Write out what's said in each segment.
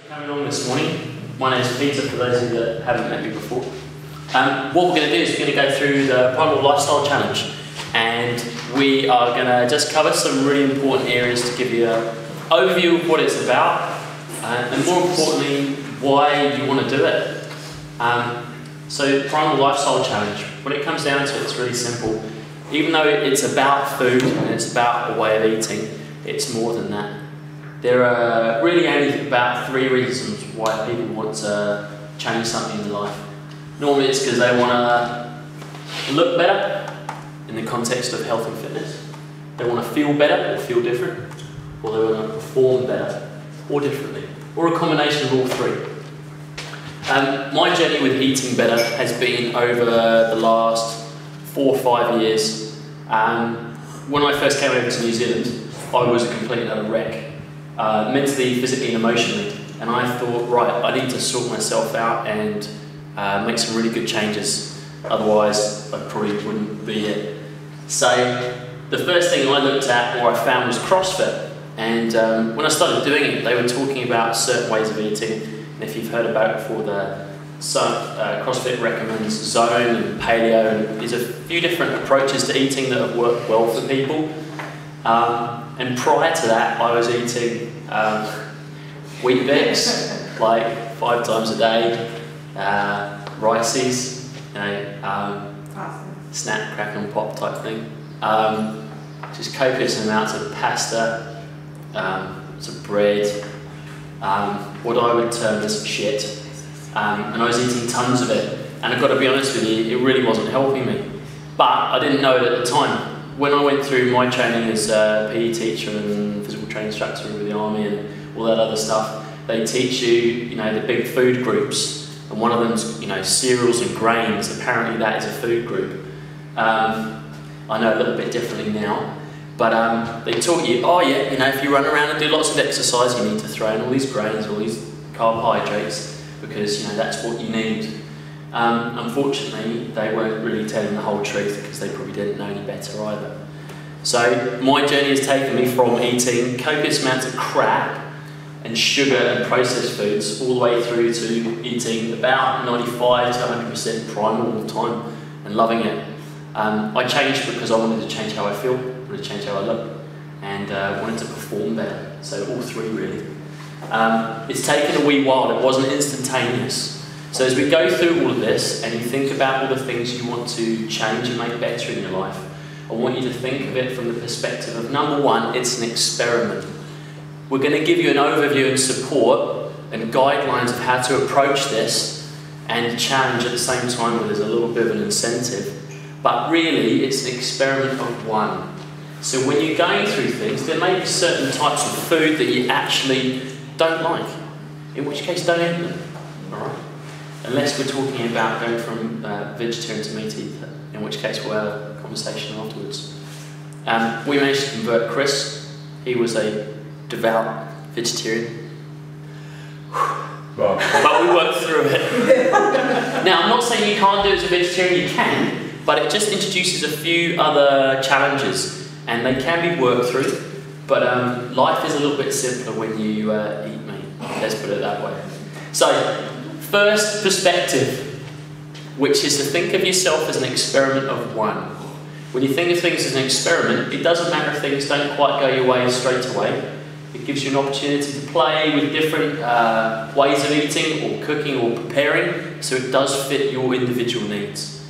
Coming on this morning. My name is Peter, for those of you that haven't met me before. What we're going to do is we're going to go through the Primal Lifestyle Challenge, and we are going to just cover some really important areas to give you an overview of what it's about, and more importantly, why you want to do it. So Primal Lifestyle Challenge, when it comes down to it, it's really simple. Even though it's about food and it's about a way of eating, it's more than that. There are really only about 3 reasons why people want to change something in their life. Normally it's because they want to look better in the context of health and fitness. They want to feel better or feel different, or they want to perform better or differently, or a combination of all 3. My journey with eating better has been over the last 4 or 5 years. When I first came over to New Zealand, I was a complete and utter wreck. Mentally, physically and emotionally, and I thought, right, I need to sort myself out and make some really good changes, otherwise I probably wouldn't be here. So the first thing I looked at or I found was CrossFit, and when I started doing it, they were talking about certain ways of eating, and if you've heard about it before, CrossFit recommends zone and paleo, and there's a few different approaches to eating that have worked well for people. And prior to that, I was eating wheat bix like 5 times a day, rices, snap, crack and pop type thing. Just copious amounts of pasta, some bread, what I would term as shit. And I was eating tons of it. And I've got to be honest with you, it really wasn't helping me. But I didn't know it at the time. When I went through my training as a PE teacher and physical training instructor with the army and all that other stuff, they teach you, the big food groups, and one of them's, cereals and grains. Apparently that is a food group. I know a little bit differently now, but they taught you, if you run around and do lots of exercise, you need to throw in all these grains, all these carbohydrates, because that's what you need. Unfortunately, they weren't really telling the whole truth because they probably didn't know any better either. So my journey has taken me from eating copious amounts of crap and sugar and processed foods all the way through to eating about 95 to 100% primal all the time and loving it. I changed because I wanted to change how I feel, wanted to change how I look, and wanted to perform better. So all 3 really. It's taken a wee while, it wasn't instantaneous. So as we go through all of this and you think about all the things you want to change and make better in your life, I want you to think of it from the perspective of, number 1, it's an experiment. We're going to give you an overview and support and guidelines of how to approach this and challenge at the same time where there's a little bit of an incentive. But really, it's an experiment of 1. So when you're going through things, there may be certain types of food that you actually don't like, in which case don't eat them, all right? Unless we're talking about going from vegetarian to meat eater, in which case we'll have a conversation afterwards. We managed to convert Chris. He was a devout vegetarian. But we worked through it. Now, I'm not saying you can't do it as a vegetarian, you can, but it just introduces a few other challenges, and they can be worked through, but life is a little bit simpler when you eat meat, let's put it that way. So, first perspective, which is to think of yourself as an experiment of 1. When you think of things as an experiment, it doesn't matter if things don't quite go your way straight away. It gives you an opportunity to play with different ways of eating or cooking or preparing, so it does fit your individual needs.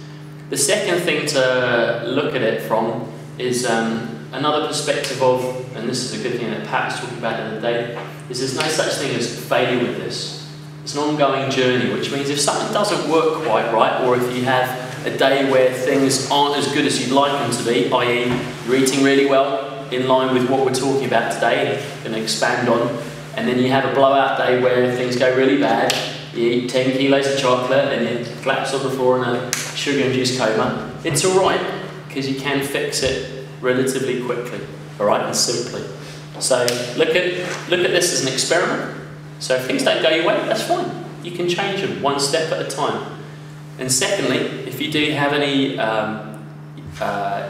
The second thing to look at it from is another perspective of, and this is a good thing that Pat was talking about the other day, is there's no such thing as failure with this. It's an ongoing journey, which means if something doesn't work quite right, or if you have a day where things aren't as good as you'd like them to be, i.e. you're eating really well, in line with what we're talking about today and going to expand on, and then you have a blowout day where things go really bad, you eat 10 kilos of chocolate and you collapse on the floor in a sugar-induced coma, it's alright, because you can fix it relatively quickly, alright, and simply. So look at this as an experiment. So if things don't go your way, that's fine. You can change them 1 step at a time. And secondly, if you do have any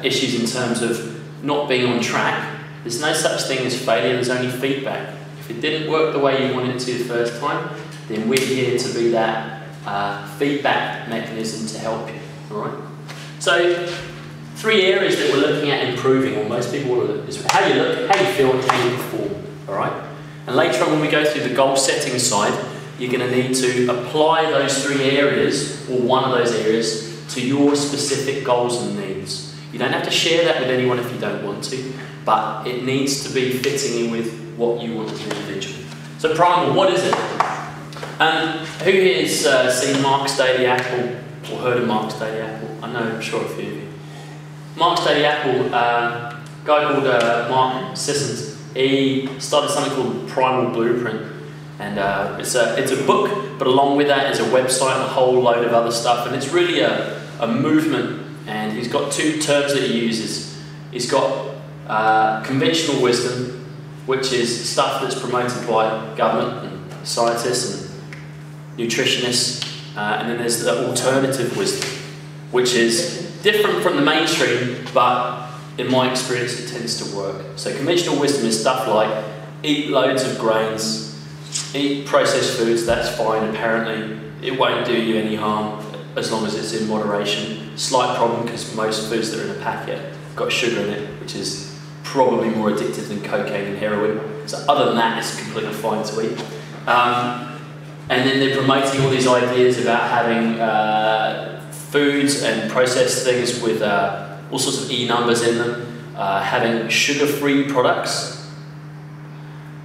issues in terms of not being on track, there's no such thing as failure, there's only feedback. If If it didn't work the way you wanted it to the first time, then we're here to be that feedback mechanism to help you, all right? So, 3 areas that we're looking at improving, or most people will look, is how you look, how you feel, and how you perform, all right? And later on when we go through the goal setting side, you're going to need to apply those 3 areas, or one of those areas, to your specific goals and needs. You don't have to share that with anyone if you don't want to, but it needs to be fitting in with what you want as an individual. So Primal, what is it? Who here has seen Mark's Daily Apple, or heard of Mark's Daily Apple? I know, I'm sure a few of you. Mark's Daily Apple, a guy called Mark Sissons, he started something called Primal Blueprint. And it's a book, but along with that is a website and a whole load of other stuff. And it's really a movement. And he's got 2 terms that he uses. He's got conventional wisdom, which is stuff that's promoted by government and scientists and nutritionists. And then there's the alternative wisdom, which is different from the mainstream, but in my experience it tends to work. So conventional wisdom is stuff like eat loads of grains, eat processed foods, that's fine apparently. It won't do you any harm as long as it's in moderation. Slight problem because most foods that are in a packet have got sugar in it, which is probably more addictive than cocaine and heroin. So other than that, it's completely fine to eat. And then they're promoting all these ideas about having foods and processed things with all sorts of E numbers in them, having sugar-free products,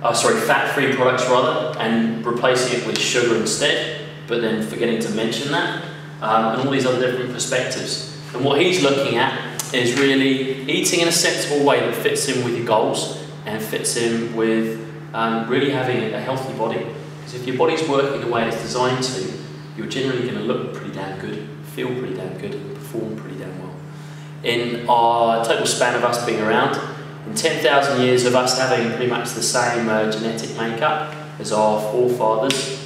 fat-free products rather, and replacing it with sugar instead, but then forgetting to mention that, and all these other different perspectives. And what he's looking at is really eating in a sensible way that fits in with your goals and fits in with really having a healthy body. Because if your body's working the way it's designed to, you're generally going to look pretty damn good, feel pretty damn good, and perform pretty damn well. In our total span of us being around, in 10,000 years of us having pretty much the same genetic makeup as our forefathers,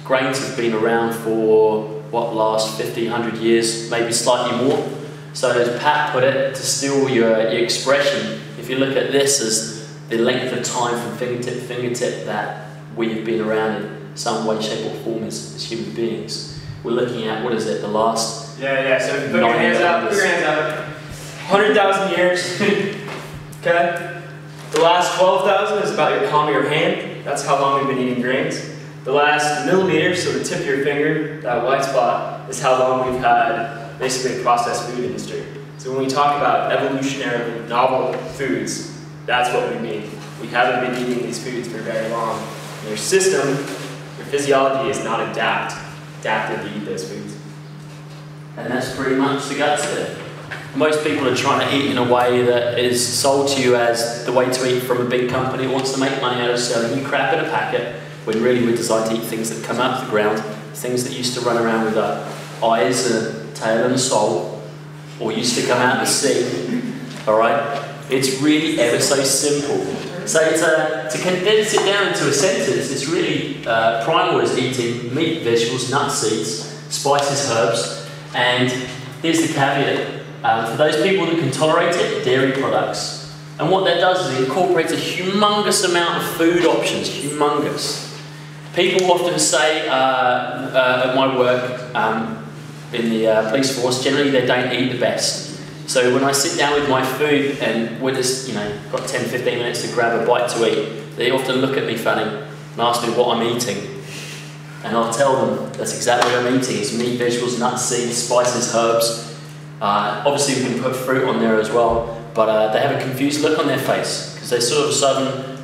grains have been around for, last 50, 100 years, maybe slightly more. So as Pat put it, to steal your expression, if you look at this as the length of time from fingertip to fingertip that we have been around in some way, shape or form as human beings, we're looking at, the last... Yeah, so put your hands up, 100,000 years, okay? The last 12,000 is about your palm of your hand. That's how long we've been eating grains. The last millimeter, so the tip of your finger, that white spot, is how long we've had basically a processed food industry. So when we talk about evolutionarily novel foods, that's what we mean. We haven't been eating these foods for very long. And your system, your physiology is not adapted to eat those foods. And that's pretty much the guts of it. Most people are trying to eat in a way that is sold to you as the way to eat from a big company that wants to make money out of selling you crap in a packet, when really we're designed to eat things that come out of the ground, things that used to run around with eyes and a tail and a soul, or used to come out of the sea, all right? It's really ever so simple. So to condense it down into a sentence, it's really, Primal is eating meat, vegetables, nuts, seeds, spices, herbs, and here's the caveat. For those people that can tolerate it, dairy products. And what that does is it incorporates a humongous amount of food options, humongous. People often say at my work in the police force, generally they don't eat the best. So when I sit down with my food and we're just, got 10-15 minutes to grab a bite to eat, they often look at me funny and ask me what I'm eating. And I'll tell them that's exactly what I'm eating. It's meat, vegetables, nuts, seeds, spices, herbs. Obviously we can put fruit on there as well, but they have a confused look on their face because they sort of sudden,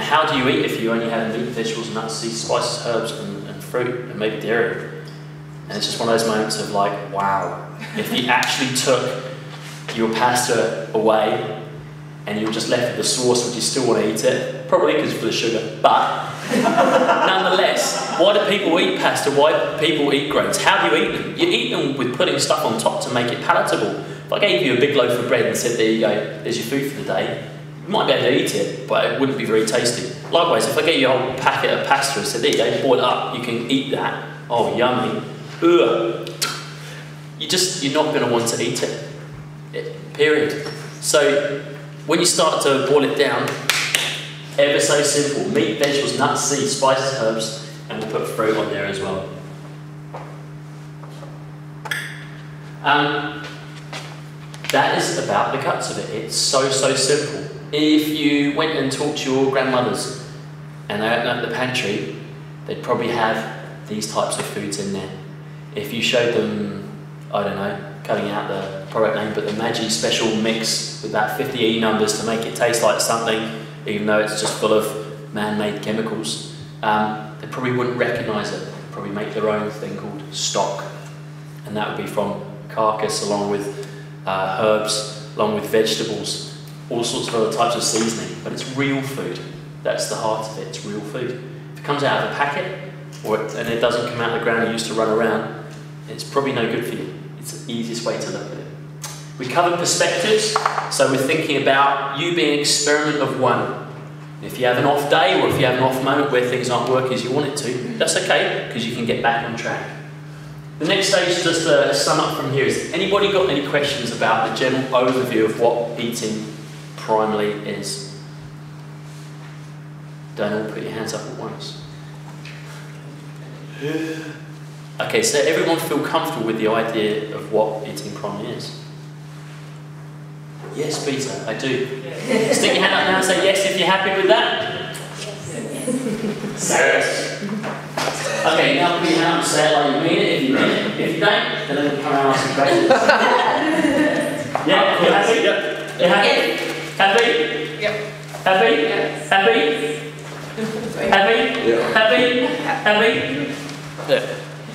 how do you eat if you only have meat, vegetables, nuts, seeds, spices, herbs and fruit and maybe dairy? And it's just one of those moments of like, wow, if you actually took your pasta away and you were just left with the sauce, would you still want to eat it? Probably because for the sugar, but nonetheless, why do people eat pasta? Why do people eat grains? How do you eat them? You eat them with putting stuff on top to make it palatable. If I gave you a big loaf of bread and said, there you go, there's your food for the day, you might be able to eat it, but it wouldn't be very tasty. Likewise, if I gave you a whole packet of pasta and said, there you go, boil it up, you can eat that. Oh, yummy. Ugh. You're not going to want to eat it. Period. So when you start to boil it down, Ever so simple. Meat, vegetables, nuts, seeds, spices, herbs, and we'll put fruit on there as well. That is about the guts of it. It's so simple. If you went and talked to your grandmothers and they opened up the pantry, they'd probably have these types of foods in there. If you showed them, I don't know, cutting out the product name, but the Maggi special mix with about 50 E numbers to make it taste like something, even though it's just full of man-made chemicals, they probably wouldn't recognise it. They'd probably make their own thing called stock, and that would be from carcass along with herbs, along with vegetables, all sorts of other types of seasoning, but it's real food. That's the heart of it, it's real food. If it comes out of a packet, and it doesn't come out of the ground you used to run around, it's probably no good for you. It's the easiest way to look at it. We covered perspectives, so we're thinking about you being an experiment of one. If you have an off day, or if you have an off moment where things aren't working as you want it to, that's okay, because you can get back on track. The next stage, just to sum up from here, is anybody got any questions about the general overview of what eating primally is? Don't all put your hands up at once. Okay, so everyone feel comfortable with the idea of what eating primally is? Yes, Peter, I do. Stick your hand up now and say yes if you're happy with that. Yes. Okay, now put your hand up and say it like you mean it, if you mean it. If you don't, then we'll come around and ask some questions. Yeah, you happy? Yep. You happy? Happy? Yep. Happy? Yes. Happy? Happy? Yeah. Happy? Happy? Yeah.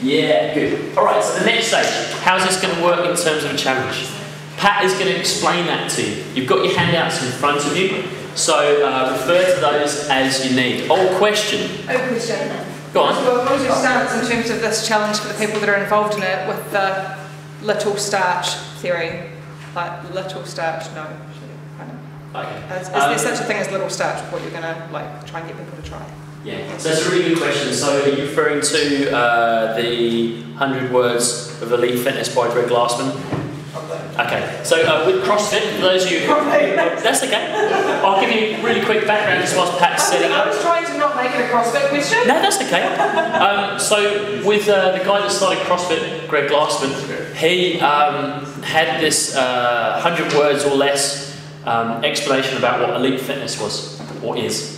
Yeah, good. Alright, so the next stage. How's this going to work in terms of a challenge? Pat is going to explain that to you. You've got your handouts in front of you, so refer to those as you need. Question. Question. Go on. So what was your stance in terms of this challenge for the people that are involved in it with the little starch theory? Like little starch, no. Okay. Is there such a thing as little starch? What you're going to try and get people to try? Yeah, so that's a really good question. So are you referring to the 100 Words of Elite Fitness by Greg Glassman? Okay, so with CrossFit, for those of you... That's okay. I'll give you a really quick background just whilst Pat's setting up. I was trying to not make it a CrossFit question. No, that's okay. So with the guy that started CrossFit, Greg Glassman, he had this 100 words or less explanation about what elite fitness was, or is.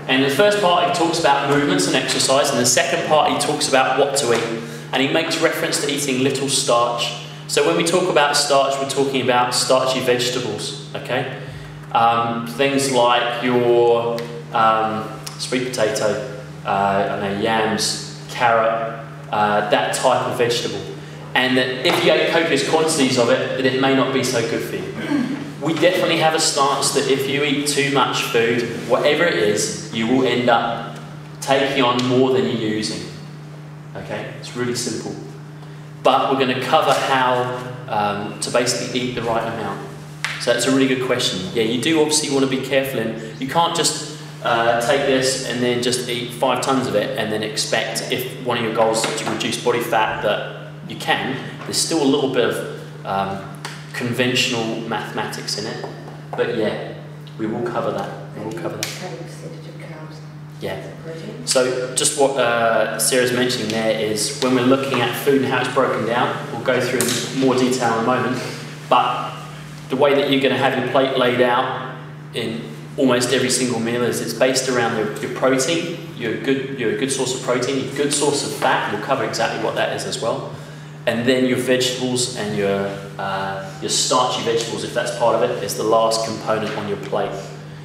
And in the first part he talks about movements and exercise, and the second part he talks about what to eat. And he makes reference to eating little starch. So when we talk about starch, we're talking about starchy vegetables, okay? Things like your sweet potato, yams, carrot, that type of vegetable. And that if you ate copious quantities of it, then it may not be so good for you. We definitely have a stance that if you eat too much food, whatever it is, you will end up taking on more than you're using. Okay, it's really simple. But we're going to cover how to basically eat the right amount. So that's a really good question. Yeah, you do obviously want to be careful, and you can't just take this and then just eat 5 tons of it and then expect, if one of your goals is to reduce body fat, that you can. There's still a little bit of conventional mathematics in it, but yeah, we will cover that. We will cover that. Yeah. So just what Sarah's mentioning there is when we're looking at food and how it's broken down, we'll go through in more detail in a moment, but the way that you're going to have your plate laid out in almost every single meal is it's based around your protein, you're a good source of protein, your good source of fat, we'll cover exactly what that is as well, and then your vegetables and your starchy vegetables, if that's part of it, is the last component on your plate.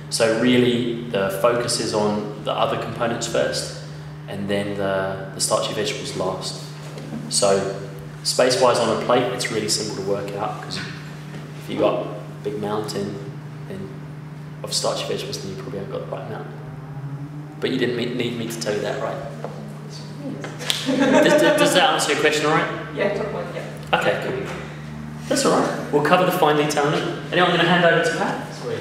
So really the focus is on the other components first, and then the starchy vegetables last. So space-wise on a plate, it's really simple to work out, because if you've got a big mountain of starchy vegetables, then you probably haven't got the right amount. But you didn't need me to tell you that, right? Does that answer your question all right? Yeah, totally, yeah. Okay, cool. That's all right. We'll cover the fine detail in it. Anyone going to hand over to Pat? Sweet.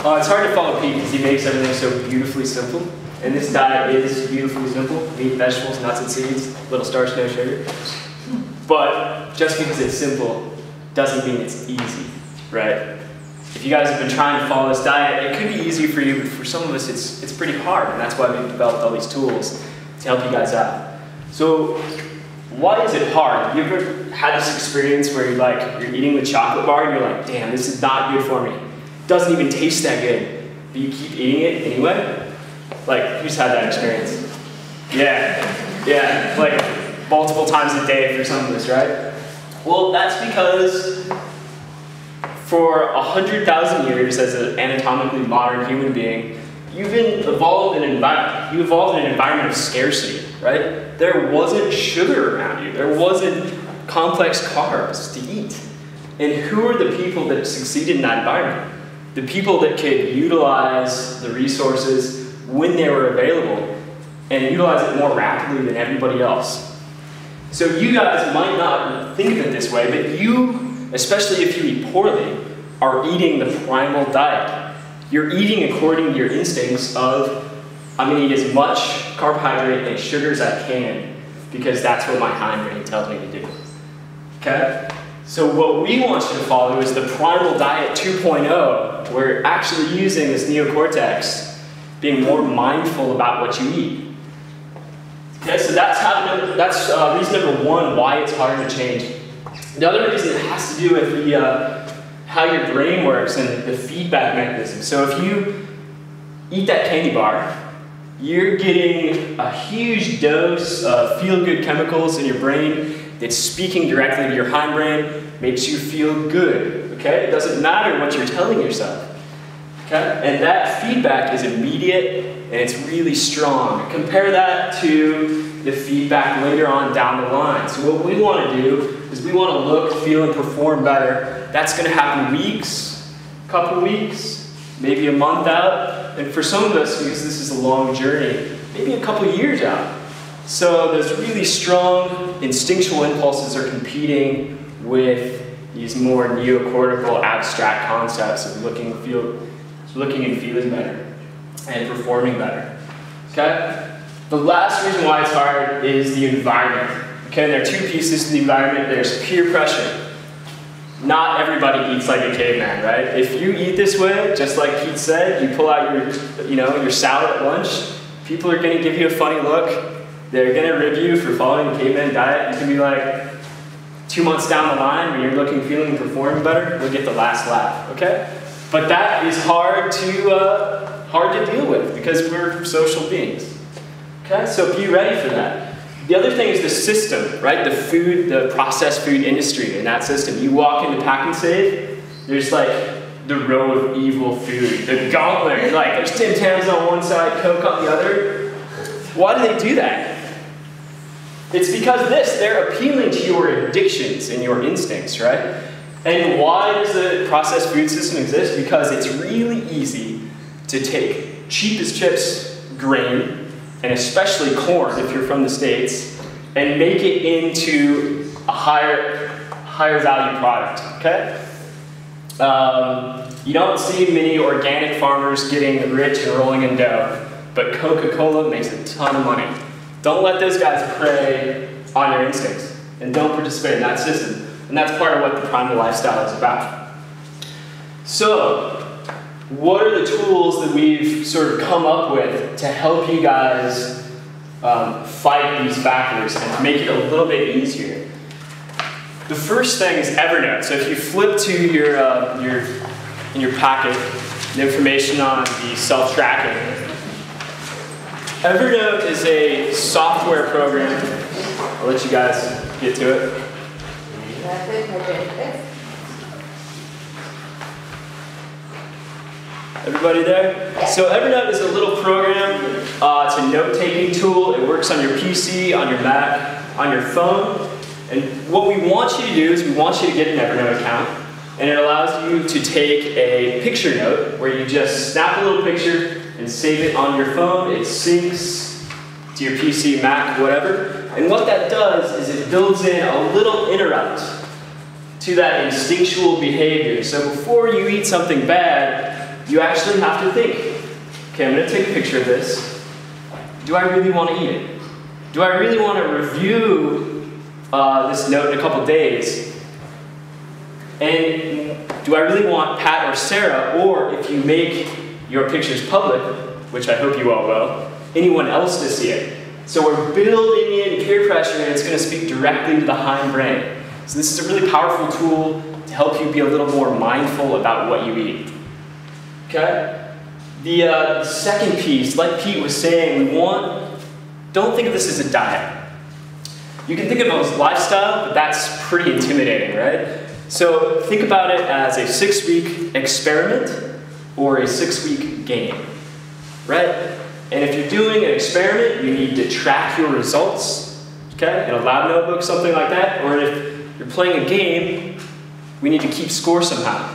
It's hard to follow Pete because he makes everything so beautifully simple. And this diet is beautifully simple. Meat, vegetables, nuts and seeds, little starch, no sugar. But just because it's simple doesn't mean it's easy, right? If if you guys have been trying to follow this diet, it could be easy for you, but for some of us it's pretty hard, and that's why we've developed all these tools to help you guys out. So why is it hard? You ever had this experience where you're eating the chocolate bar and you're like, damn, this is not good for me. It doesn't even taste that good, but you keep eating it anyway? Like, who's had that experience? Yeah, like multiple times a day for some of us, right? Well, that's because for 100,000 years as an anatomically modern human being, you've evolved in an environment of scarcity, right? There wasn't sugar around you. There wasn't complex carbs to eat. And who are the people that succeeded in that environment? The people that could utilize the resources when they were available and utilize it more rapidly than everybody else. So you guys might not think of it this way, but you, especially if you eat poorly, are eating the primal diet. You're eating according to your instincts of, I'm going to eat as much carbohydrate and sugar as I can because that's what my hindbrain tells me to do. Okay? So what we want you to follow is the Primal Diet 2.0. We're actually using this neocortex, being more mindful about what you eat. Okay, so that's reason number one why it's hard to change. The other reason it has to do with how your brain works and the feedback mechanism. So if you eat that candy bar, you're getting a huge dose of feel-good chemicals in your brain that's speaking directly to your hindbrain, makes you feel good, okay? It doesn't matter what you're telling yourself, okay? And that feedback is immediate and it's really strong. Compare that to the feedback later on down the line. So what we want to do is we want to look, feel, and perform better. That's going to happen weeks, a couple weeks, maybe a month out, and for some of us, because this is a long journey, maybe a couple years out. So those really strong instinctual impulses are competing with these more neocortical abstract concepts of looking and feeling better and performing better. Okay? The last reason why it's hard is the environment. Okay, and there are two pieces to the environment. There's peer pressure. Not everybody eats like a caveman, right? If you eat this way, just like Pete said, you pull out your salad at lunch, people are going to give you a funny look. They're going to rib you for following the caveman diet. You can be like, 2 months down the line, when you're looking, feeling, and performing better, you'll get the last laugh, okay? But that is hard to deal with because we're social beings, okay? So be ready for that. The other thing is the system, right? The processed food industry in that system. You walk into Pack and Save, there's like the row of evil food, the gauntlet, like there's Tim Tams on one side, Coke on the other. Why do they do that? It's because they're appealing to your addictions and your instincts, right? And why does the processed food system exist? Because it's really easy to take cheap as chips, grain, and especially corn if you're from the States, and make it into a higher value product, okay? You don't see many organic farmers getting rich and rolling in dough, but Coca-Cola makes a ton of money. Don't let those guys prey on your instincts, and don't participate in that system. And that's part of what the primal lifestyle is about. So, what are the tools that we've sort of come up with to help you guys fight these factors and to make it a little bit easier? The first thing is Evernote. So if you flip to in your packet, the information on the self-tracking, Evernote is a software program. I'll let you guys get to it. Everybody there? So Evernote is a little program. It's a note-taking tool. It works on your PC, on your Mac, on your phone. And what we want you to do is we want you to get an Evernote account. And it allows you to take a picture note where you just snap a little picture and save it on your phone. It syncs to your PC, Mac, whatever. And what that does is it builds in a little interrupt to that instinctual behavior. So before you eat something bad, you actually have to think, okay, I'm going to take a picture of this. Do I really want to eat it? Do I really want to review this note in a couple days? And do I really want Pat or Sarah, or if you make your pictures public, which I hope you all will, anyone else to see it? So we're building in peer pressure, and it's going to speak directly to the hindbrain. So this is a really powerful tool to help you be a little more mindful about what you eat. Okay? The second piece, like Pete was saying, don't think of this as a diet. You can think of it as lifestyle, but that's pretty intimidating, right? So think about it as a 6-week experiment or a 6-week game, right? And if you're doing an experiment, you need to track your results, okay? In a lab notebook, something like that. Or if you're playing a game, we need to keep score somehow.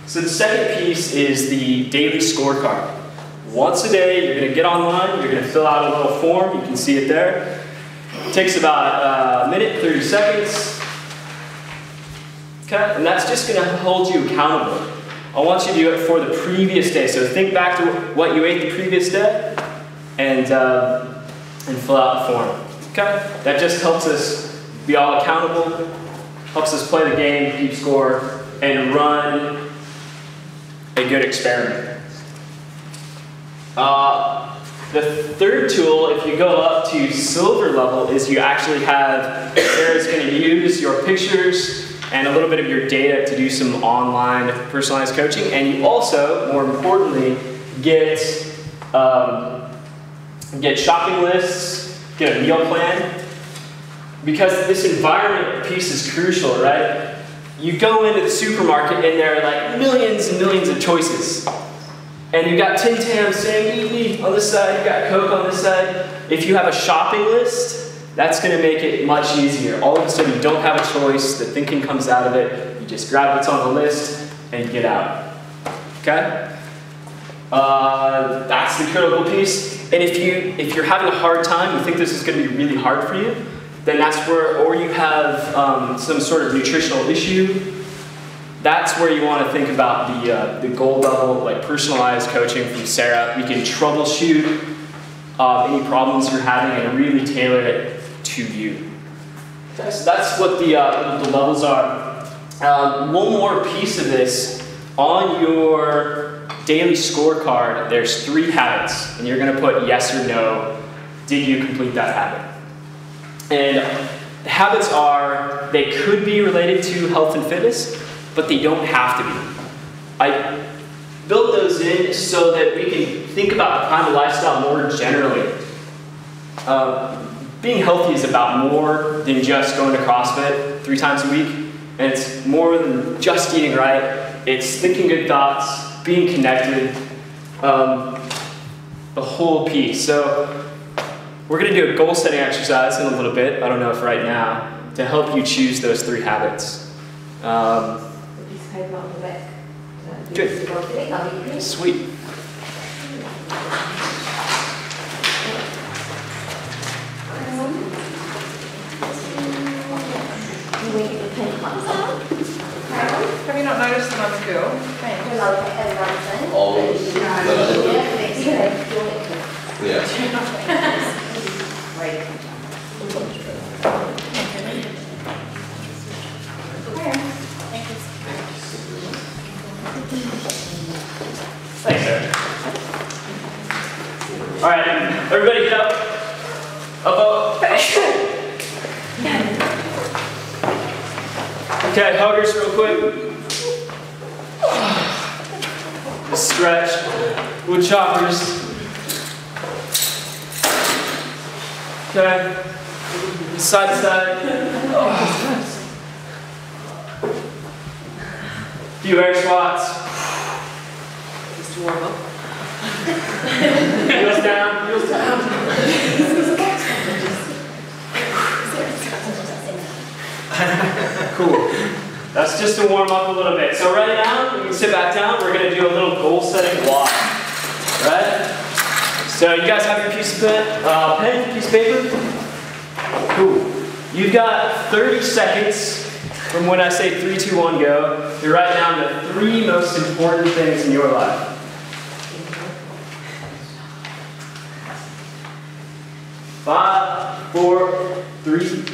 So the second piece is the daily scorecard. Once a day, you're gonna get online, you're gonna fill out a little form, you can see it there. It takes about a minute, 30 seconds. Okay, and that's just gonna hold you accountable. I want you to do it for the previous day. So think back to what you ate the previous day and fill out the form. Okay, that just helps us be all accountable, helps us play the game, keep score, and run a good experiment. The third tool, if you go up to silver level, is you actually have, Sarah's going to use your pictures and a little bit of your data to do some online personalized coaching, and you also, more importantly, get shopping lists, get a meal plan, because this environment piece is crucial, right? You go into the supermarket and there are like millions and millions of choices. And you got Tim Tam saying eat me on this side, you got Coke on this side. If you have a shopping list, that's going to make it much easier. All of a sudden you don't have a choice, the thinking comes out of it, you just grab what's on the list and get out. Okay? That's the critical piece. And if you're having a hard time, you think this is going to be really hard for you, then that's where, or you have some sort of nutritional issue, that's where you want to think about the gold level, like personalized coaching from Sarah. We can troubleshoot any problems you're having and really tailor it to you. Okay, so that's what the levels are. One more piece of this, on your daily scorecard, there's 3 habits, and you're going to put yes or no. Did you complete that habit? And the habits are, they could be related to health and fitness, but they don't have to be. I built those in so that we can think about the Primal lifestyle more generally. Being healthy is about more than just going to CrossFit 3 times a week, and it's more than just eating right. It's thinking good thoughts, being connected, the whole piece. So we're going to do a goal setting exercise in a little bit, I don't know if right now, to help you choose those 3 habits. Good. Sweet. Have you not noticed that I'm a girl? Thanks, sir. All right, everybody get up. Up. Okay, huggers real quick. Just stretch. Wood choppers. Okay. Side to side. Few air squats. Just to warm up. Heels down. Heels down. Cool. That's just to warm up a little bit. So right now, you can sit back down. We're going to do a little goal setting walk. Right? So you guys have your piece of pen, piece of paper? Cool. You've got 30 seconds from when I say 3, 2, 1, go. You write down the 3 most important things in your life. Five, 4, 3,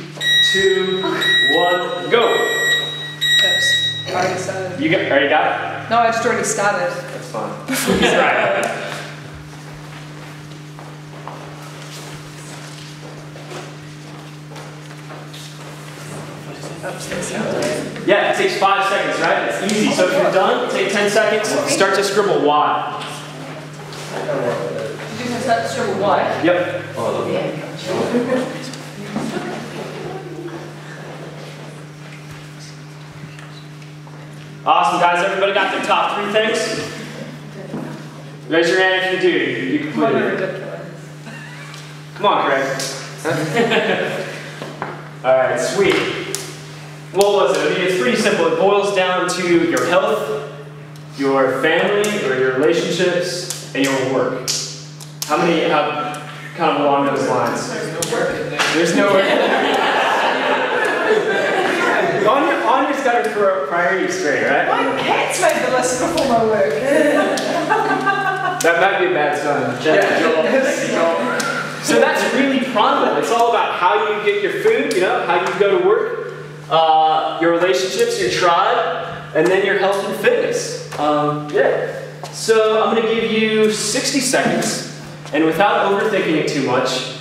2, 1, go. Oops. started. You already got it? No, I just already started. That's fine. Right. Yeah, it takes 5 seconds, right? It's easy. So if you're done, take 10 seconds, start to scribble Y. You can start to scribble Y? Yep. Awesome, guys. Everybody got their top 3 things? Raise your hand if you do. You completed it. Come on, Craig. Alright, sweet. What was it? I mean, it's pretty simple. It boils down to your health, your family, or your relationships, and your work. How many have kind of along those lines? There's no work. Anya's got her priorities straight, right? My cat's made the list before my work. That might be a bad sign. So that's really Primal. It's all about how you get your food, you know, how you go to work, your relationships, your tribe, and then your health and fitness. Yeah. So I'm going to give you 60 seconds, and without overthinking it too much,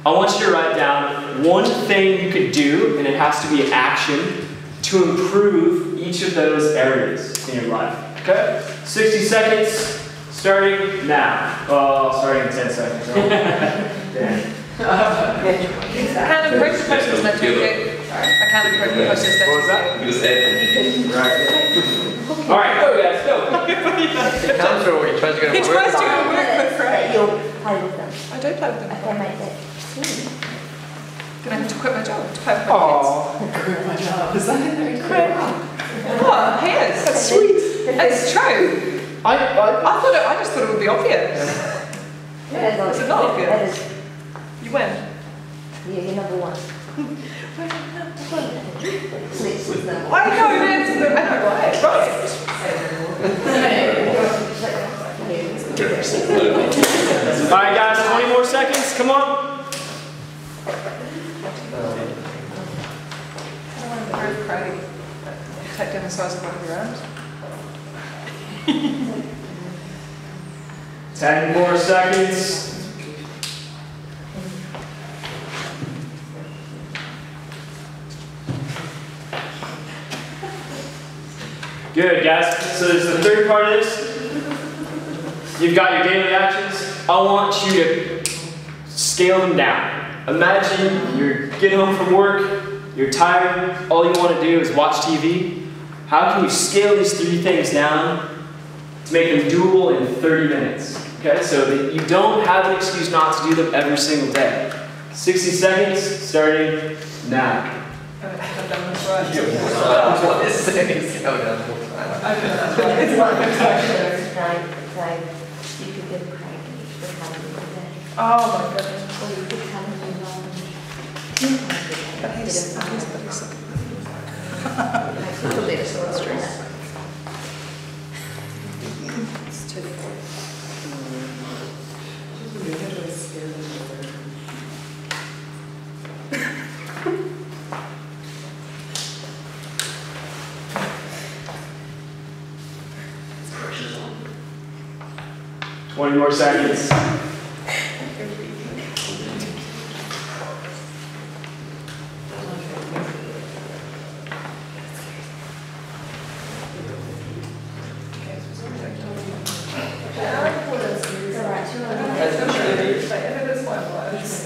I want you to write down one thing you could do, and it has to be an action, to improve each of those areas in your life. Okay? 60 seconds, starting now. Oh, starting in 10 seconds. Oh. Damn. I can't improve the process that you do. I can't improve the process that What was that? you do. Right. All right, go guys, go. He tries to go to work with Craig. You'll play with them. I do play with them. Okay, mate, that's Gonna have to quit my job to play with my Quit my job. Is that kids. What? He is. That's sweet. It's true. I just thought it would be obvious. That Is it not obvious? That is, You win. yeah, you're number one. Sleeps with them. I know, that's the matter, right? All right, guys, 20 more seconds. Come on. I want to improve Craig. Take down the size of one of your arms. 10 more seconds. Good, guys. So there's the third part of this. You've got your daily actions. I want you to scale them down. Imagine you're getting home from work, you're tired, all you want to do is watch TV. How can you scale these 3 things down to make them doable in 30 minutes? Okay, so that you don't have an excuse not to do them every single day. 60 seconds, starting now. I've done this right. What is this? Go down the whole time. It's like you could give Craig the colour of the day. Oh my goodness. Or you could come and involve But he's sick. It's too difficult. Twenty more seconds.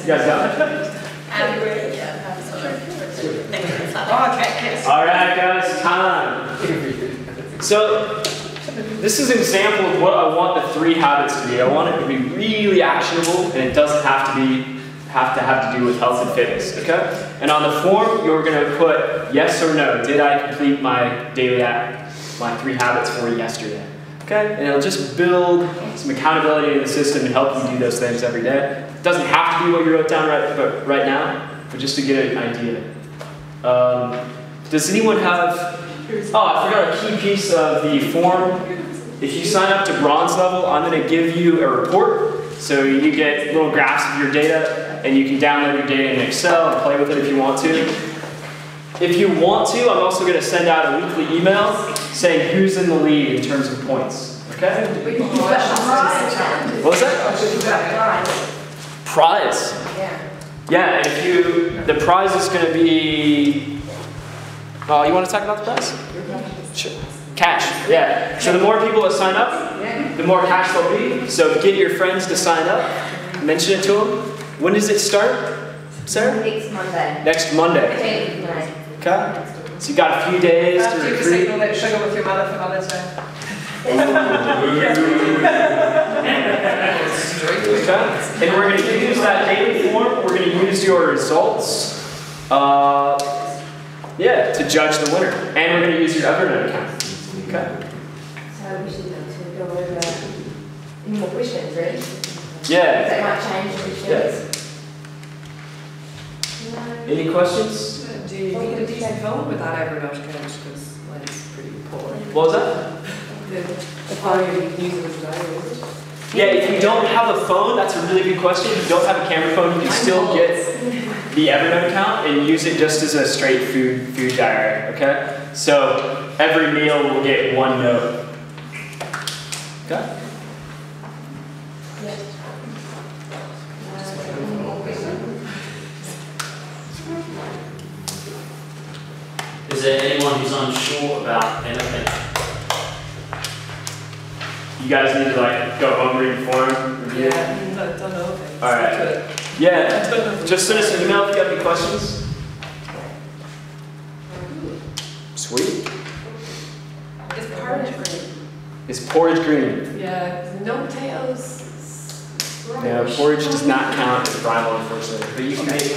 You guys got it? All right, guys, time. So, this is an example of what I want the 3 habits to be. I want it to be really actionable, and it doesn't have to do with health and fitness. Okay? And on the form, you're going to put yes or no. Did I complete my daily my 3 habits for yesterday? Okay? And it'll just build some accountability in the system and help you do those things every day. It doesn't have to be what you wrote down right now, but just to get an idea. Does anyone have? Oh, I forgot a key piece of the form. If you sign up to bronze level, I'm going to give you a report. So you get little graphs of your data, and you can download your data in Excel and play with it if you want to. If you want to, I'm also going to send out a weekly email saying who's in the lead in terms of points. Okay? What was that? Prize. Yeah, and if you, the prize is going to be, you want to talk about the prize? Sure. Cash, yeah. So the more people that sign up, the more cash there'll be. So get your friends to sign up, mention it to them. When does it start, Sarah? Next Monday. Next Monday. 10th of May. Okay. So you got a few days to After you recruit. signal that sugar with your mother for Mother's Day. Okay. And we're going to use that daily form. We're going to use your results, to judge the winner. And we're going to use your Evernote account. Okay. So we should go over any more questions, really. Yeah. That might change the questions. Any questions? Do you need a decent phone with that Evernote account? Because mine's pretty poor. What was that? The phone you're using is diary. Yeah, if you don't have a phone, that's a really good question. If you don't have a camera phone, you can still get the Evernote account and use it just as a straight food diary, okay? So every meal will get one note. Okay? Is there anyone who's unsure about anything? You guys need to go home, read the form, review it. I don't know. All right. Yeah, just send us an email if you have any questions. Sweet. Is porridge green? Is porridge green? Yeah, no potatoes. Yeah, porridge does not count as primal, unfortunately. But you can make,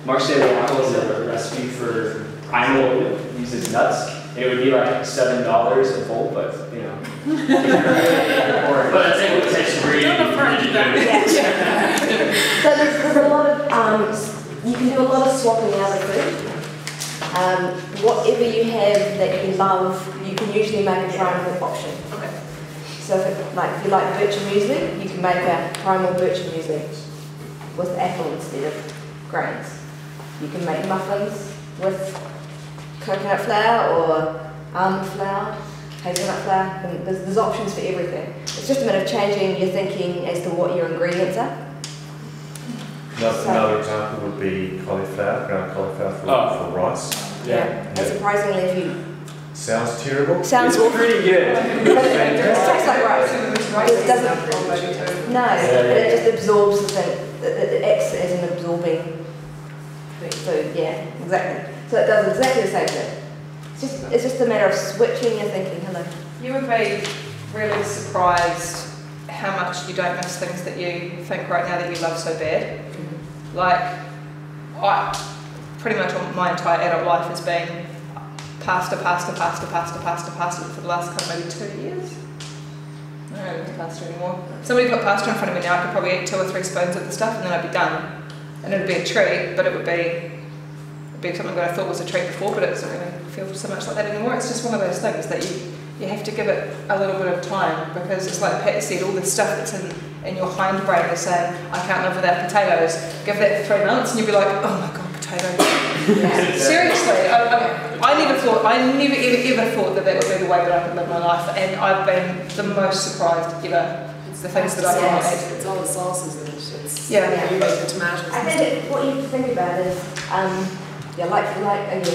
Mark Daily Apple is a recipe for primal oil. It uses nuts. It would be like $7 a bowl, but you know. But I think it takes really So there's a lot of, you can do a lot of swapping out of food. Whatever you have that you love, you can usually make a primal option. Okay. So if you like bircher muesli, you can make a primal bircher muesli with apple instead of grains. You can make muffins with coconut flour or almond flour, hazelnut flour, and there's options for everything. It's just a matter of changing your thinking as to what your ingredients are. Another example would be cauliflower, ground cauliflower for rice. Yeah. And surprisingly, if you Sounds terrible. sounds It's awful, pretty good. but it tastes like rice. It doesn't. No, but it just absorbs the thing. It acts as an absorbing food. Yeah, exactly. So it does exactly the same thing. It's just a matter of switching your thinking. Hello. You would be really surprised how much you don't miss things that you think right now that you love so bad. Like, I pretty much my entire adult life has been pasta for the last kind of maybe 2 years. I don't eat pasta anymore. If somebody put pasta in front of me now, I could probably eat 2 or 3 spoons of the stuff and then I'd be done. And it'd be a treat, but it would be something that I thought was a treat before, but it doesn't really feel so much like that anymore. It's just one of those things that you have to give it a little bit of time, because it's like Pat said, all this stuff that's in your hindbrain is saying, I can't live without potatoes. Give that for 3 months and you'll be like, oh my god, potatoes. Seriously, I never ever thought that would be the way that I could live my life, and I've been the most surprised ever. It's the things that I can eat. It's all the sauces in it. It's Yeah. You make the tomatoes. I think what you have to think about is,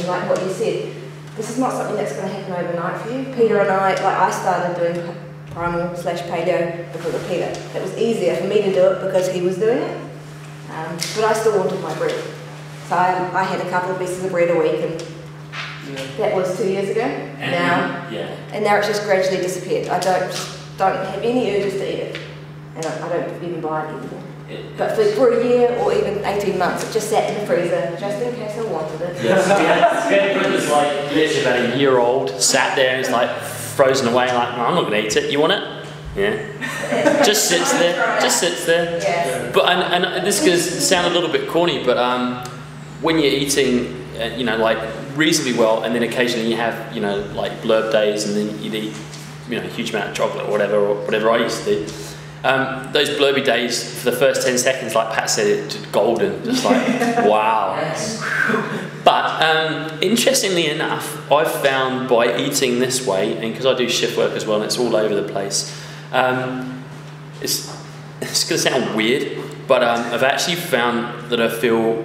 like what you said, this is not something that's going to happen overnight for you. Peter and I started doing primal / paleo because of Peter. It was easier for me to do it because he was doing it, but I still wanted my bread. So I had a couple of pieces of bread a week, and that was 2 years ago. And now it's just gradually disappeared. I don't have any urges to eat it, and I don't even buy it anymore. But for a year or even 18 months, it just sat in the freezer just in case I wanted it. Yes, we had brothers like literally about a year old, sat there and it's like frozen away, like, no, I'm not going to eat it. You want it? Yeah. Just sits there. Just sits there. Yeah. But and this could sound a little bit corny, but when you're eating, like reasonably well, and then occasionally you have, like blurb days, and then you eat, a huge amount of chocolate or whatever I used to do. Those blurby days, for the first 10 seconds, like Pat said, it's just golden, just like, wow. But interestingly enough, I've found by eating this way, and because I do shift work as well, and it's all over the place, it's going to sound weird, but I've actually found that I feel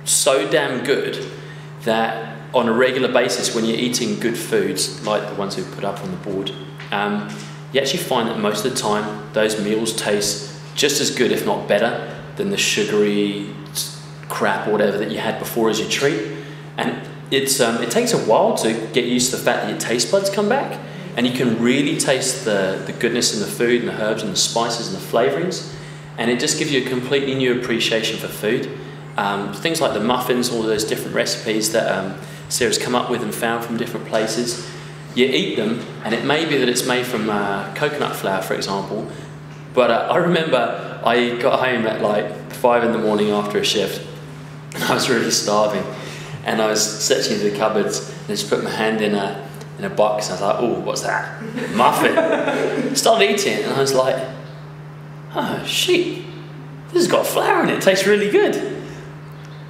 so damn good that on a regular basis, when you're eating good foods, like the ones we put up on the board, you actually find that most of the time, those meals taste just as good, if not better, than the sugary crap or whatever that you had before as your treat. And it takes a while to get used to the fact that your taste buds come back, and you can really taste the goodness in the food and the herbs and the spices and the flavourings, and it just gives you a completely new appreciation for food. Things like the muffins, all those different recipes that Sarah's come up with and found from different places, you eat them, and it may be that it's made from coconut flour, for example, but I remember I got home at like 5 in the morning after a shift, and I was really starving, and I was searching through the cupboards and just put my hand in a box, and I was like, oh, what's that? Muffin. Started eating it, and I was like, oh shit, this has got flour in it, it tastes really good.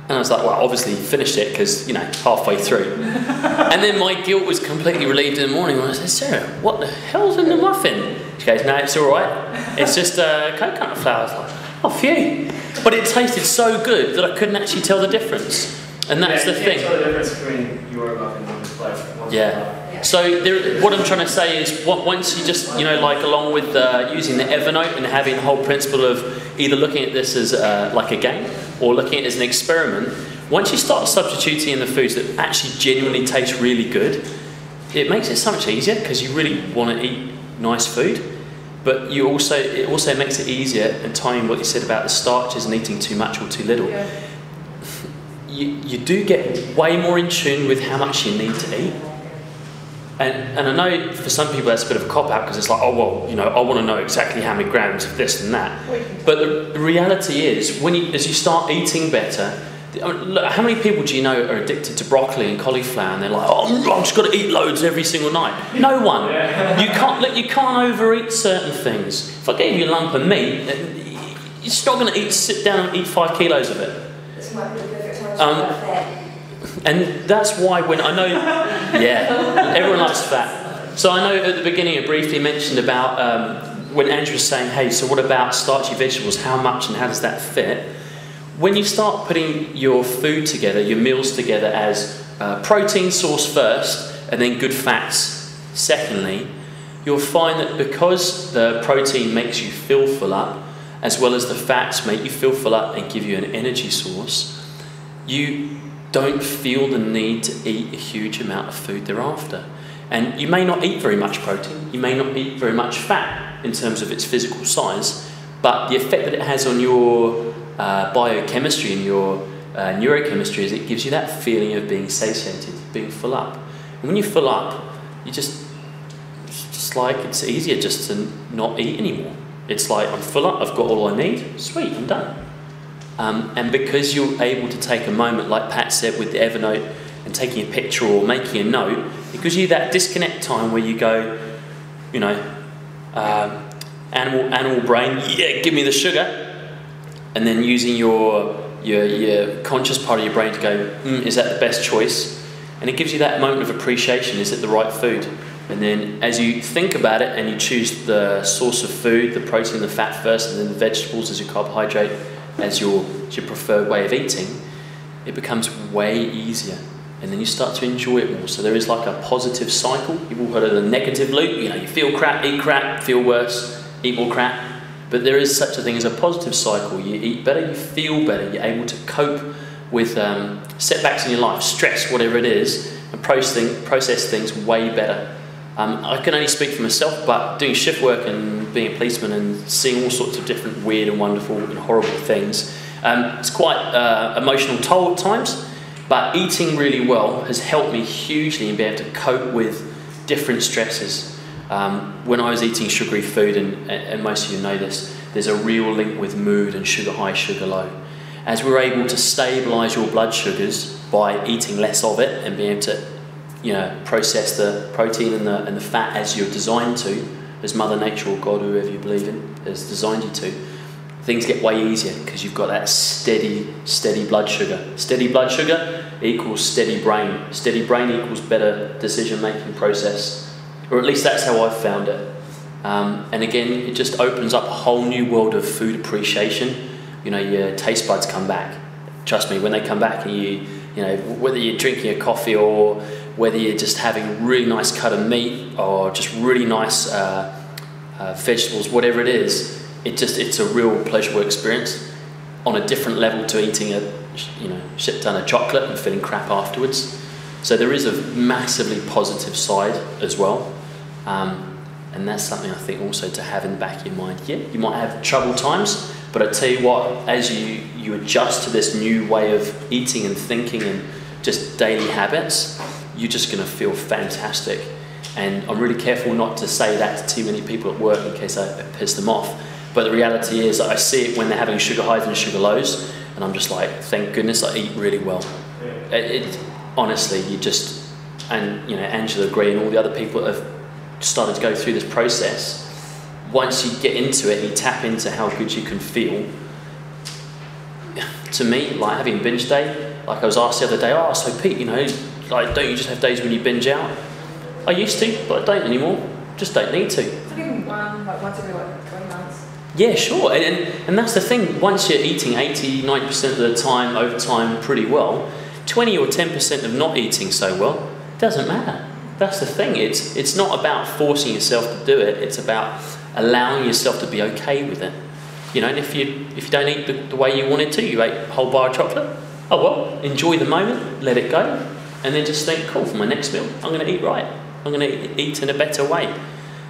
And I was like, well, obviously finished it because, you know, halfway through. And then my guilt was completely relieved in the morning when I said, Sarah, what the hell's in the muffin? She goes, no, it's all right. It's just coconut flour. I was like, oh, phew. But it tasted so good that I couldn't actually tell the difference. And that's the thing. You can't tell the difference between your muffin and this place. Yeah. So what I'm trying to say is, once you just, you know, like along with using the Evernote and having the whole principle of either looking at this as like a game or looking at it as an experiment, once you start substituting in the foods that actually genuinely taste really good, it makes it so much easier because you really want to eat nice food. But it also makes it easier, and tying what you said about the starches and eating too much or too little, you do get way more in tune with how much you need to eat. And I know for some people that's a bit of a cop-out because it's like, oh, well, you know, I want to know exactly how many grams of this and that. But the reality is, as you start eating better, I mean, look, how many people do you know are addicted to broccoli and cauliflower, and they're like, oh, I've just got to eat loads every single night? No one. You can't overeat certain things. If I gave you a lump of meat, you're just not going to sit down and eat 5 kilos of it. This might be the perfect time to talk about fat. And that's why when I know, yeah, everyone likes fat. So I know at the beginning I briefly mentioned about when Andrew was saying, hey, so what about starchy vegetables? How much and how does that fit? When you start putting your food together, your meals together as protein source first and then good fats secondly, you'll find that because the protein makes you feel full up, as well as the fats make you feel full up and give you an energy source, you don't feel the need to eat a huge amount of food thereafter. And you may not eat very much protein, you may not eat very much fat in terms of its physical size, but the effect that it has on your biochemistry and your neurochemistry is it gives you that feeling of being satiated, being full up. And when you fill up, it's just like it's easier just to not eat anymore. It's like, I'm full up, I've got all I need, sweet, I'm done. And because you're able to take a moment, like Pat said, with the Evernote and taking a picture or making a note, it gives you that disconnect time where you go, you know, animal brain, yeah, give me the sugar, and then using your conscious part of your brain to go, is that the best choice? And it gives you that moment of appreciation, is it the right food? And then as you think about it and you choose the source of food, the protein, the fat first, and then the vegetables as your carbohydrate, as your preferred way of eating, it becomes way easier. And then you start to enjoy it more. So there is like a positive cycle. You've all heard of the negative loop. You know, you feel crap, feel worse, eat more crap. But there is such a thing as a positive cycle. You eat better, you feel better, you're able to cope with setbacks in your life, stress, whatever it is, and process things way better. I can only speak for myself, but doing shift work and being a policeman and seeing all sorts of different weird and wonderful and horrible things, it's quite emotional toll at times, but eating really well has helped me hugely in being able to cope with different stresses. When I was eating sugary food, and most of you know this, there's a real link with mood and sugar high, sugar low. As we're able to stabilise your blood sugars by eating less of it and being able to, you know, process the protein and the fat as you're designed to, as Mother Nature or God, whoever you believe in, has designed you to, things get way easier because you've got that steady blood sugar. Steady blood sugar equals steady brain. Steady brain equals better decision-making process, or at least that's how I've found it. And again, it just opens up a whole new world of food appreciation. You know, your taste buds come back. Trust me, when they come back, and you know, whether you're drinking a coffee or whether you're just having a really nice cut of meat or just really nice vegetables, whatever it is, it's a real pleasurable experience on a different level to eating a shit ton of chocolate and feeling crap afterwards. So there is a massively positive side as well, and that's something I think also to have in the back of your mind. Yeah, you might have troubled times, but I tell you what, as you adjust to this new way of eating and thinking and just daily habits, you're just going to feel fantastic. And I'm really careful not to say that to too many people at work in case I piss them off. But the reality is I see it when they're having sugar highs and sugar lows, and I'm just like, thank goodness I eat really well. Honestly, you just, and you know, Angela Gray and all the other people that have started to go through this process, once you get into it and you tap into how good you can feel, to me, like having a binge day, like I was asked the other day, oh, so Pete, you know, like don't you just have days when you binge out? I used to, but I don't anymore. Just don't need to. Even once every 20 months. Yeah, sure. And that's the thing. Once you're eating 80-90% of the time, over time, pretty well, 20 or 10% of not eating so well, doesn't matter. That's the thing. It's not about forcing yourself to do it. It's about allowing yourself to be okay with it. You know, and if you don't eat the way you wanted to, you ate a whole bar of chocolate, oh well, enjoy the moment, let it go, and then just think, cool, for my next meal, I'm going to eat right. I'm going to eat in a better way.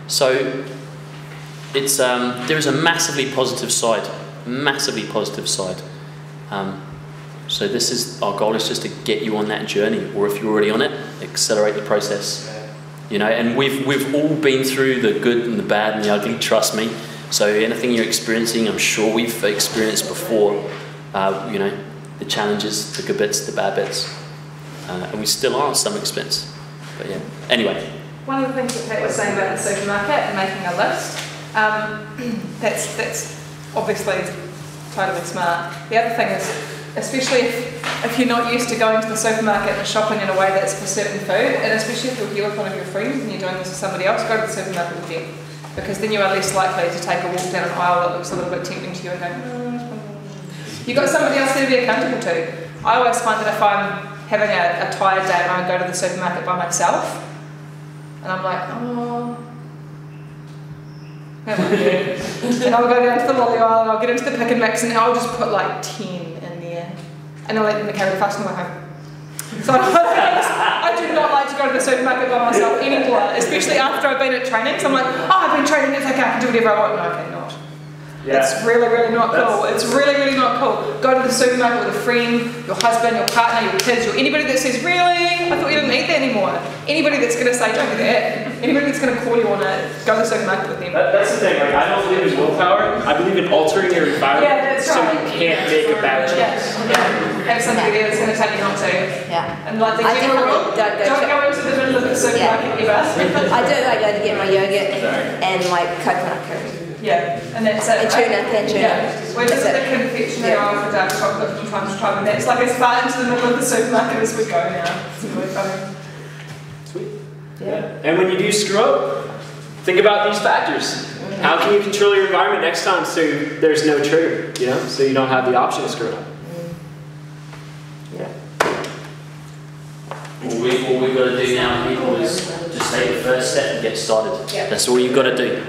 So it's there is a massively positive side. So this is our goal, is just to get you on that journey, or if you're already on it, accelerate the process. You know, and we've all been through the good and the bad and the ugly. Trust me. So anything you're experiencing, I'm sure we've experienced before. You know, the challenges, the good bits, the bad bits, and we still are to some extent. But yeah. Anyway. One of the things that Pete was saying about the supermarket and making a list, that's obviously totally smart. The other thing is, especially if you're not used to going to the supermarket and shopping in a way that's for certain food, and especially if you're here with one of your friends and you're doing this with somebody else, go to the supermarket with them. Because then you are less likely to take a walk down an aisle that looks a little bit tempting to you and go, you've got somebody else there to be accountable to. I always find that if I'm having a tired day and I go to the supermarket by myself, and I'm like, oh, and I'll go down to the lolly aisle and I'll get into the pick and mix and I'll just put like 10 in there, and I'll let them carry the fast and go home. So I do not like to go to the supermarket by myself anymore, especially after I've been at training. So I'm like, oh, I've been training, it's okay, I can do whatever I want. No, okay, not. Yeah. It's really, really not cool. It's really, really not cool. Go to the supermarket with a friend, your husband, your partner, your kids, or anybody that says, really? I thought you didn't eat that anymore. Anybody that's going to say, don't do that. Anybody that's going to call you on it, go to the supermarket with them. That's the thing, like, I don't believe in willpower. I believe in altering your environment so you can't make a bad choice. Yeah. Have somebody there that's going to tell you not to. Yeah. And like the general rule, don't go into the middle of the supermarket ever. I do like go to get my yogurt and like coconut curry. Yeah, and that's it. And tuna. Yeah. We visit the confectionery aisle for dark chocolate from time to time, and that's like as far into the middle of the supermarket as we go now. It's really funny. Sweet. Yeah. And when you do screw up, think about these factors. How can you control your environment next time so there's no trigger, you know, so you don't have the option to screw up? Yeah. All we've got to do now, people, is just take the first step and get started. Yeah. That's all you've got to do.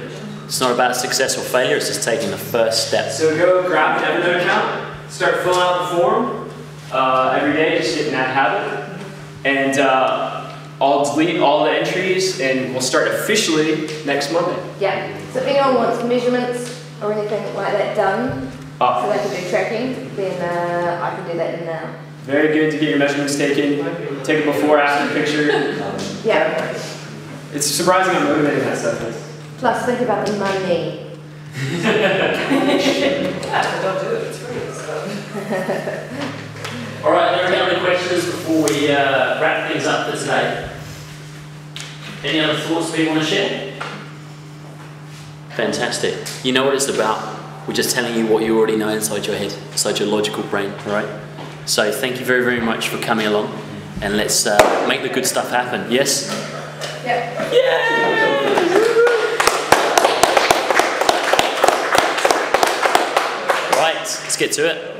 It's not about success or failure, it's just taking the first step. So go grab an Evernote account, start filling out the form every day, just get in that habit. And I'll delete all the entries and we'll start officially next Monday. Yeah. So if anyone wants measurements or anything like that done, so they can do tracking, then I can do that now. Very good to get your measurements taken. Take a before after picture. Yeah. It's surprising how motivating that stuff is. Plus, think about the money. Don't do it, it's free. So. Alright, are there any other questions before we wrap things up for today? Any other thoughts people want to share? Fantastic. You know what it's about. We're just telling you what you already know inside your head, inside your logical brain, all right? So thank you very, very much for coming along, and let's make the good stuff happen. Yes? Yeah. Yeah! Right, let's get to it.